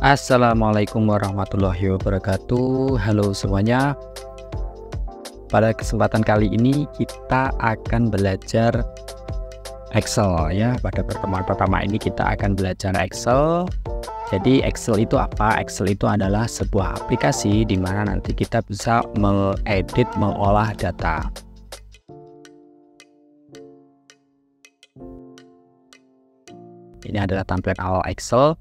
Assalamualaikum warahmatullahi wabarakatuh. Halo semuanya. Pada kesempatan kali ini kita akan belajar Excel ya. Pada pertemuan pertama ini kita akan belajar Excel. Jadi Excel itu apa? Excel itu adalah sebuah aplikasi di mana nanti kita bisa mengedit, mengolah data. Ini adalah tampilan awal Excel.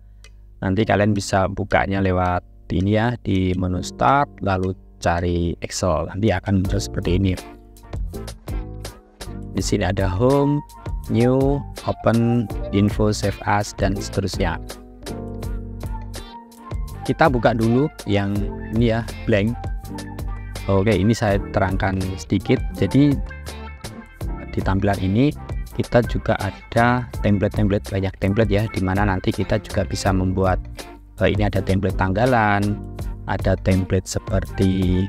Nanti kalian bisa bukanya lewat ini ya, di menu Start, lalu cari Excel. Nanti akan muncul seperti ini. Di sini ada Home, New, Open, Info, Save As, dan seterusnya. Kita buka dulu yang ini ya, blank. Oke, ini saya terangkan sedikit. Jadi di tampilan ini kita juga ada template-template, banyak template ya, dimana nanti kita juga bisa membuat ini ada template tanggalan, ada template seperti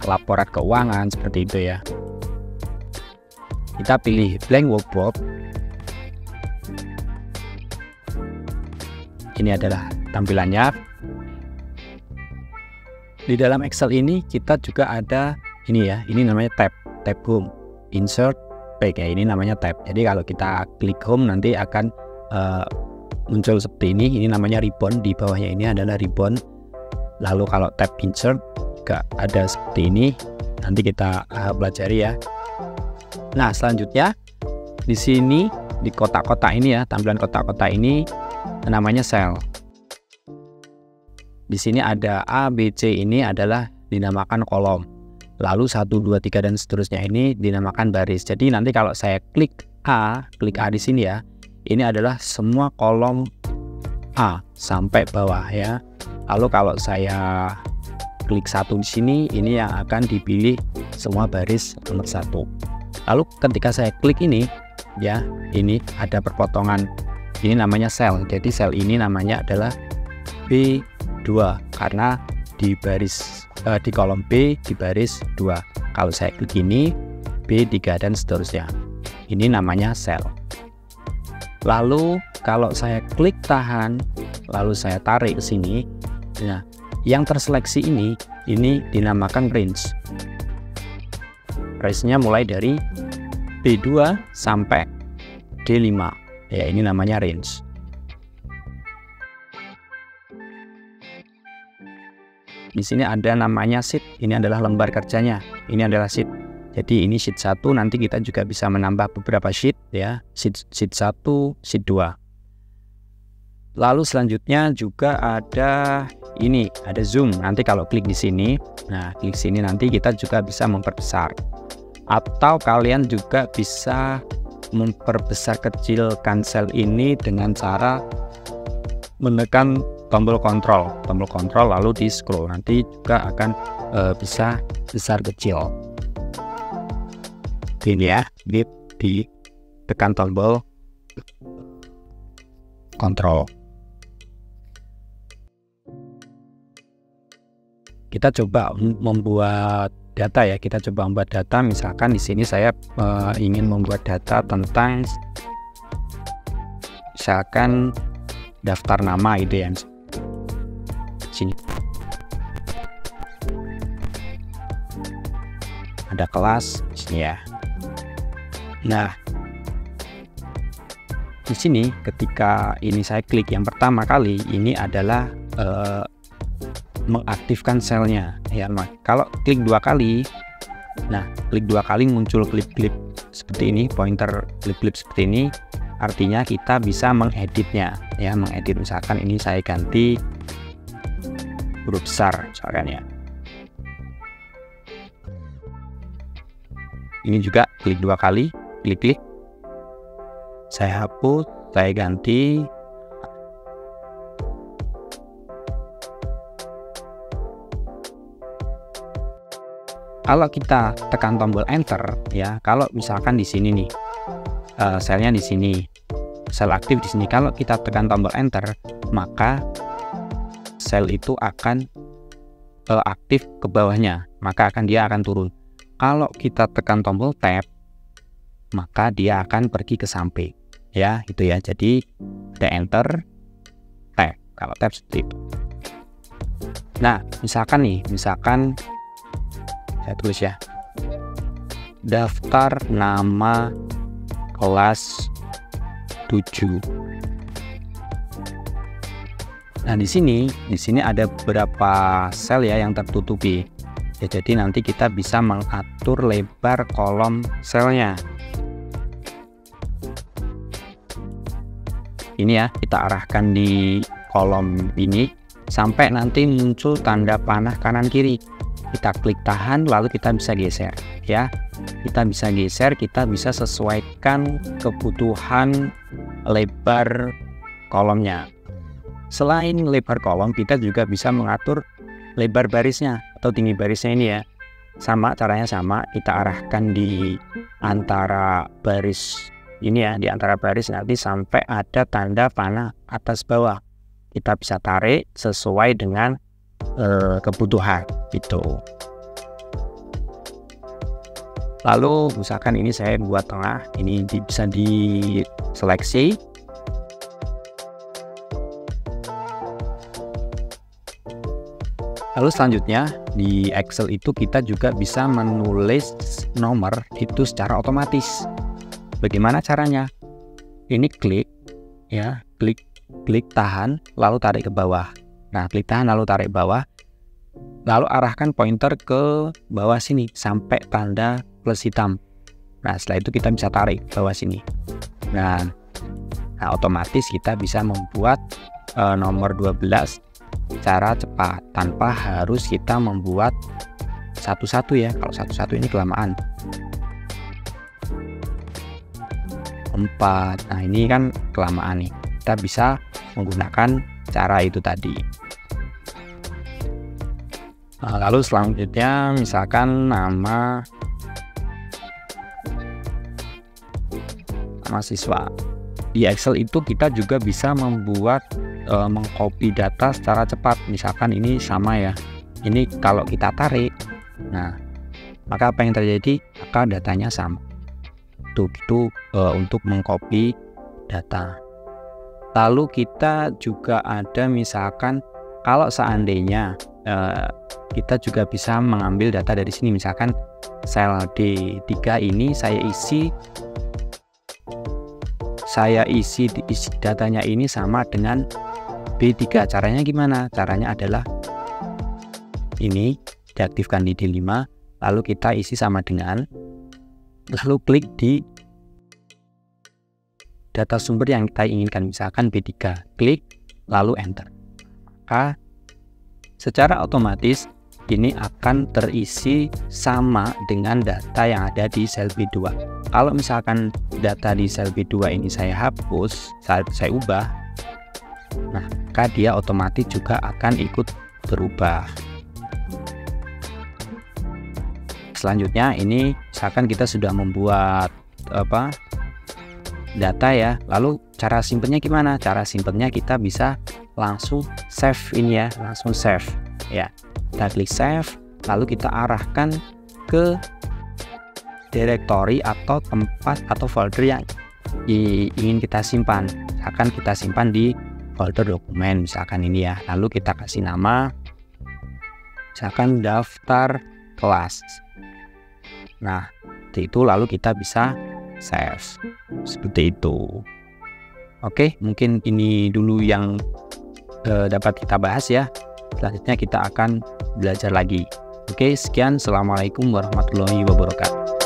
laporan keuangan seperti itu ya. Kita pilih blank workbook. Ini adalah tampilannya. Di dalam Excel ini kita juga ada ini ya, ini namanya tab Home, Insert, kayak ini namanya tab. Jadi kalau kita klik home nanti akan muncul seperti ini. Ini namanya ribbon, di bawahnya ini adalah ribbon. Lalu kalau tab insert juga ada seperti ini. Nanti kita pelajari ya. Nah, selanjutnya di sini di kotak-kotak ini ya, tampilan kotak-kotak ini namanya cell. Di sini ada A, B, C, ini adalah dinamakan kolom. Lalu 1, 2, 3 dan seterusnya ini dinamakan baris. Jadi nanti kalau saya klik A di sini ya, ini adalah semua kolom A sampai bawah ya. Lalu kalau saya klik 1 di sini, ini yang akan dipilih semua baris nomor 1. Lalu ketika saya klik ini ya, ini ada perpotongan. Ini namanya sel. Jadi sel ini namanya adalah B2 karena di baris di kolom B di baris 2. Kalau saya klik ini B3 dan seterusnya. Ini namanya sel. Lalu kalau saya klik tahan, lalu saya tarik ke sini, nah yang terseleksi ini dinamakan range. Range-nya mulai dari B2 sampai D5. Ya, ini namanya range. Di sini ada namanya sheet, ini adalah lembar kerjanya, ini adalah sheet. Jadi ini sheet 1, nanti kita juga bisa menambah beberapa sheet ya, sheet 1, sheet 2. Lalu selanjutnya juga ada ini, ada zoom. Nanti kalau klik di sini, nah klik sini nanti kita juga bisa memperbesar. Atau kalian juga bisa memperbesar kecilkan sel ini dengan cara menekan tombol kontrol lalu di scroll, nanti juga akan bisa besar kecil. Ini ya, di tekan tombol kontrol. Kita coba membuat data ya, misalkan di sini saya ingin membuat data tentang misalkan daftar nama itu ya. Sini ada kelas di sini ya. Nah, di sini ketika ini saya klik yang pertama kali, ini adalah mengaktifkan selnya ya. Kalau klik 2 kali, nah klik 2 kali muncul klip-klip seperti ini, pointer klip-klip seperti ini, artinya kita bisa mengeditnya ya. Mengedit, misalkan ini saya ganti huruf besar misalkan ya. Ini juga klik 2 kali, klik, saya hapus, saya ganti. Kalau kita tekan tombol enter ya, kalau misalkan di sini nih selnya di sini, sel aktif di sini, kalau kita tekan tombol enter, maka sel itu akan aktif ke bawahnya, maka dia akan turun. Kalau kita tekan tombol tab, maka dia akan pergi ke samping ya, itu ya. Jadi ada enter, tab. Kalau tab seperti itu. Nah, misalkan saya tulis ya, daftar nama kelas 7. Nah, di sini ada beberapa sel ya yang tertutupi. Ya, jadi nanti kita bisa mengatur lebar kolom selnya. Ini ya, kita arahkan di kolom ini sampai nanti muncul tanda panah kanan kiri. Kita klik tahan, lalu kita bisa geser ya. Kita bisa geser, kita bisa sesuaikan kebutuhan lebar kolomnya. Selain lebar kolom, kita juga bisa mengatur lebar barisnya atau tinggi barisnya ini ya. Caranya sama, kita arahkan di antara baris ini ya, di antara baris nanti sampai ada tanda panah atas bawah. Kita bisa tarik sesuai dengan kebutuhan itu. Lalu misalkan ini saya buat tengah, ini bisa diseleksi. Lalu selanjutnya di Excel itu kita juga bisa menulis nomor itu secara otomatis. Bagaimana caranya? Ini klik ya, klik tahan lalu tarik ke bawah. Nah, klik tahan lalu tarik bawah. Lalu arahkan pointer ke bawah sini sampai tanda plus hitam. Nah, setelah itu kita bisa tarik ke bawah sini. Nah, otomatis kita bisa membuat nomor 12 cara cepat tanpa harus kita membuat satu-satu ya. Kalau satu-satu ini kelamaan. 4. Nah, ini kan kelamaan nih. Kita bisa menggunakan cara itu tadi. Nah, lalu selanjutnya misalkan nama siswa. Di Excel itu kita juga bisa membuat mengcopy data secara cepat. Misalkan ini sama ya. Ini kalau kita tarik, nah maka apa yang terjadi? Maka datanya sama. Itu untuk mengcopy data. Lalu kita juga ada misalkan kalau seandainya kita juga bisa mengambil data dari sini. Misalkan sel D3 ini saya isi datanya ini sama dengan B3. Caranya gimana? Caranya adalah ini diaktifkan di D5, lalu kita isi sama dengan, lalu klik di data sumber yang kita inginkan, misalkan B3, klik lalu enter. Maka secara otomatis ini akan terisi sama dengan data yang ada di sel B2. Kalau misalkan data di sel B2 ini saya hapus, saya ubah, nah maka dia otomatis juga akan ikut berubah. Selanjutnya ini misalkan kita sudah membuat data ya, lalu cara simpennya gimana? Cara simpennya kita bisa langsung save ini ya, langsung save ya. Kita klik save, lalu kita arahkan ke directory atau tempat atau folder yang ingin kita simpan. Misalkan kita simpan di folder dokumen, misalkan ini ya. Lalu kita kasih nama, misalkan daftar kelas. Nah, itu lalu kita bisa save seperti itu. Oke, mungkin ini dulu yang dapat kita bahas ya. Selanjutnya kita akan belajar lagi. Oke, sekian. Assalamualaikum warahmatullahi wabarakatuh.